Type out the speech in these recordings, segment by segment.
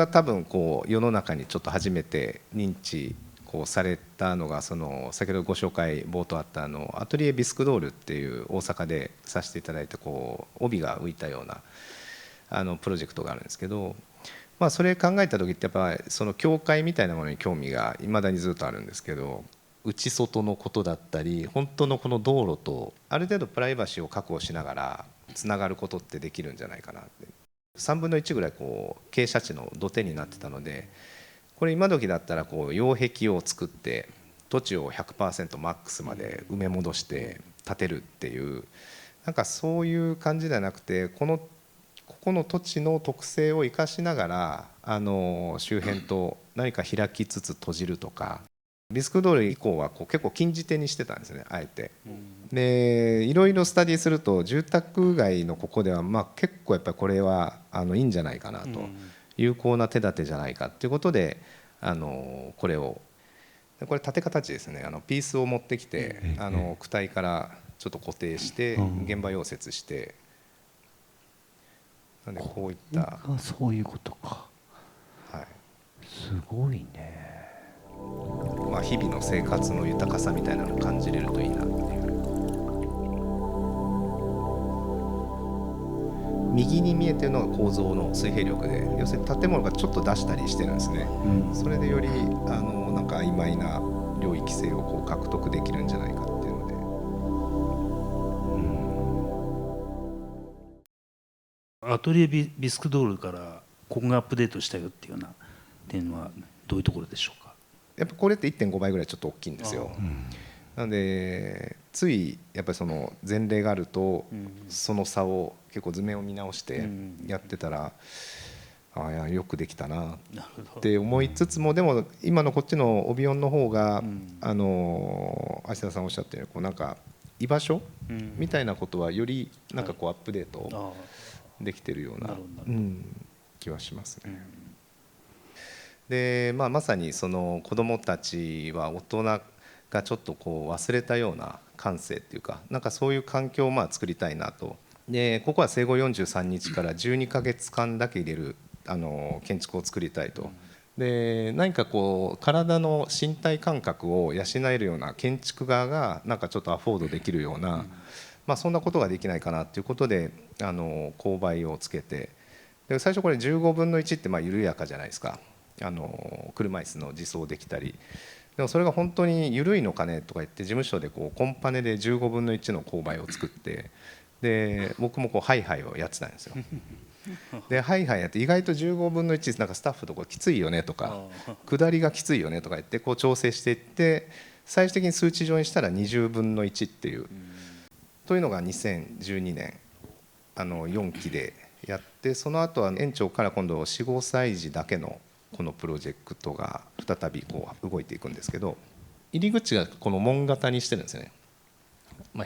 が多分こう世の中にちょっと初めて認知こうされたのが、その先ほどご紹介冒頭あったアトリエビスクドールっていう大阪でさせていただいて、こう帯が浮いたようなプロジェクトがあるんですけど、まあ、それ考えた時ってやっぱりその教会みたいなものに興味がいまだにずっとあるんですけど、内外のことだったり本当のこの道路とある程度プライバシーを確保しながらつながることってできるんじゃないかなって。3分の1ぐらいこう傾斜地の土手になってたので、これ今時だったらこう擁壁を作って土地を 100% マックスまで埋め戻して建てるっていう、なんかそういう感じではなくて、ここの土地の特性を生かしながら周辺と何か開きつつ閉じるとか、ビスクドール以降はこう結構禁じ手にしてたんですね、あえて。でいろいろスタディすると住宅街のここではまあ結構やっぱりこれはいいんじゃないかなと、有効な手立てじゃないかっていうことでこれ縦形ですね、ピースを持ってきて躯体からちょっと固定して現場溶接して、なんでこういったそういうことか。はい、すごいね。まあ日々の生活の豊かさみたいなのを感じれるといいなっていう。右に見えてるのが構造の水平力で、要するに建物がちょっと出したりしてるんですね、それでよりなんか曖昧な領域性をこう獲得できるんじゃないかっていうので、アトリエビスクドールからここがアップデートしたよっていうような点はどういうところでしょうか。やっぱこれって 1.5 倍ぐらいちょっと大きいんですよ。なのでついやっぱりその前例があるとその差を結構図面を見直してやってたら、ああよくできたなって思いつつも、でも今のこっちのオビオンの方が芦田さんおっしゃったようにこうなんか居場所みたいなことはよりなんかこうアップデートできてるような気はしますね。でまさにその子どもたちは大人がちょっとこう忘れたような感性っていうか、なんかそういう環境を作りたいなと。でここは生後43日から12ヶ月間だけ入れる建築を作りたいと。で何かこう体の身体感覚を養えるような建築側がなんかちょっとアフォードできるような、そんなことができないかなということで勾配をつけて、で最初これ15分の1って緩やかじゃないですか。車椅子の自走できたり、でもそれが本当に緩いのかねとか言って事務所でこうコンパネで15分の1の勾配を作って、で僕もこうハイハイをやってたんですよ。でハイハイやって意外と15分の1なんかスタッフとこきついよねとか下りがきついよねとか言ってこう調整していって、最終的に数値上にしたら20分の1っていう、というのが2012年4期でやって、その後は園長から今度4、5歳児だけのこのプロジェクトが再びこう動いていくんですけど、入り口がこの門型にしてるんですよね。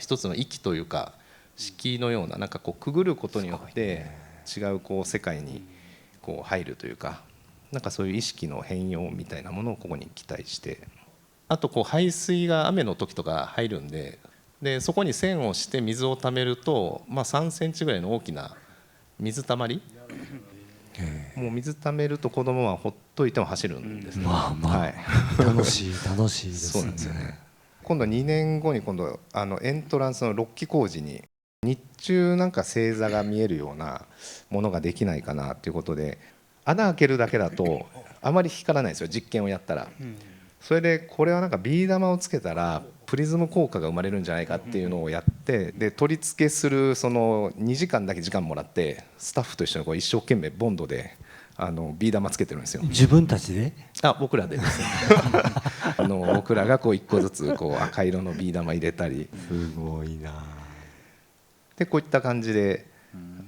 一つの域というか敷居のような、なんかこうくぐることによって違うこう世界にこう入るというか、なんかそういう意識の変容みたいなものをここに期待して、あとこう排水が雨の時とか入るんで、そこに線をして水をためると、3センチぐらいの大きな水たまり、もう水ためると子供はほっといても走るんですね。楽しいですね。そうなんですよね。今度2年後にエントランスの6基工事に日中なんか星座が見えるようなものができないかなということで、穴開けるだけだとあまり光らないんですよ、実験をやったら。それでこれはなんかビー玉をつけたらプリズム効果が生まれるんじゃないかっていうのをやって、で取り付けするその2時間だけ時間もらってスタッフと一緒にこう一生懸命ボンドでビー玉つけてるんですよ。自分たちで？僕らでですね僕らがこう1個ずつこう赤色のビー玉入れたり、すごいな。でこういった感じで、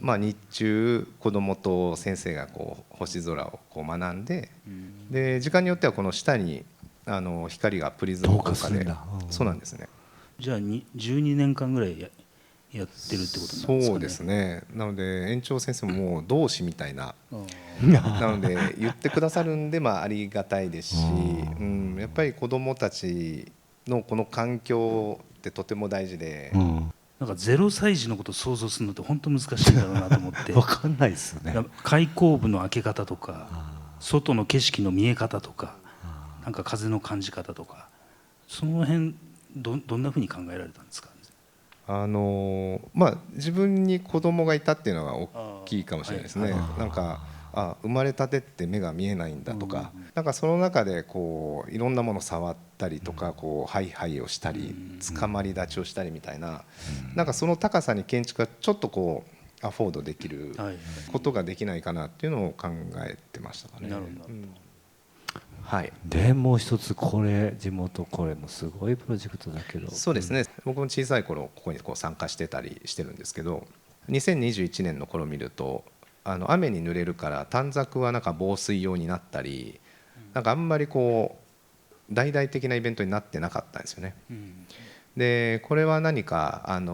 日中子どもと先生がこう星空をこう学んで、で時間によってはこの下に光がプリズム効果で、そうなんですね。じゃあ12年間ぐらいやってるってことなんですかね。そうですね。なので園長先生ももう同志みたいななので言ってくださるんでありがたいですし、やっぱり子どもたちのこの環境ってとても大事で、なんか0歳児のことを想像するのって本当難しいんだろうなと思って分かんないですよね。開口部の開け方とか外の景色の見え方とか、なんか風の感じ方とか、その辺どんなふうに考えられたんですか？自分に子供がいたっていうのが大きいかもしれないですね。なんか生まれたてって目が見えないんだとか、なんかその中でこういろんなもの触ったりとか、こうハイハイをしたり捕まり立ちをしたりみたいな、なんかその高さに建築がちょっとこうアフォードできることができないかなっていうのを考えてましたかね。はい、でもう一つこれ地元これもすごいプロジェクトだけど。そうですね、僕も小さい頃ここにこう参加してたりしてるんですけど、2021年の頃見ると雨に濡れるから短冊はなんか防水用になったり、なんかあんまりこう大々的なイベントになってなかったんですよね。でこれは何かなん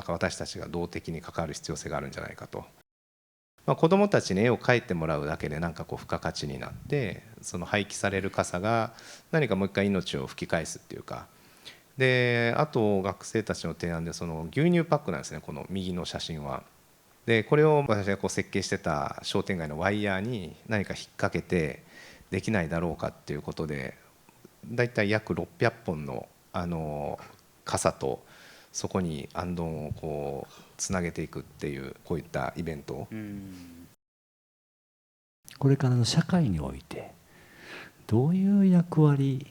か私たちが動的に関わる必要性があるんじゃないかと。子どもたちに絵を描いてもらうだけでなんかこう付加価値になって、その廃棄される傘が何かもう一回命を吹き返すっていうか。であと学生たちの提案でその牛乳パックなんですね、この右の写真は。でこれを私がこう設計してた商店街のワイヤーに何か引っ掛けてできないだろうかっていうことで、だいたい約600本の傘とそこにあんどんをこうつなげていくっていう、こういったイベント。これからの社会においてどういう役割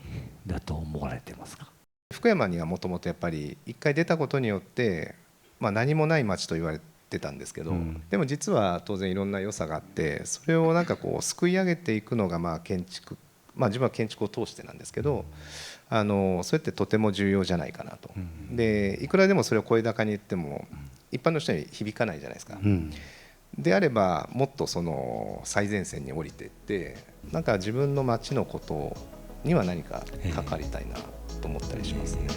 だと思われてますか？福山にはもともとやっぱり一回出たことによって、何もない町と言われてたんですけど、でも実は当然いろんな良さがあって、それをなんかこうすくい上げていくのが建築、自分は建築を通してなんですけど、それってとても重要じゃないかなと。でいくらでもそれを声高に言っても一般の人に響かないじゃないですか。であればもっとその最前線に降りていって、なんか自分の町のことには何か関わりたいなと思ったりしますね。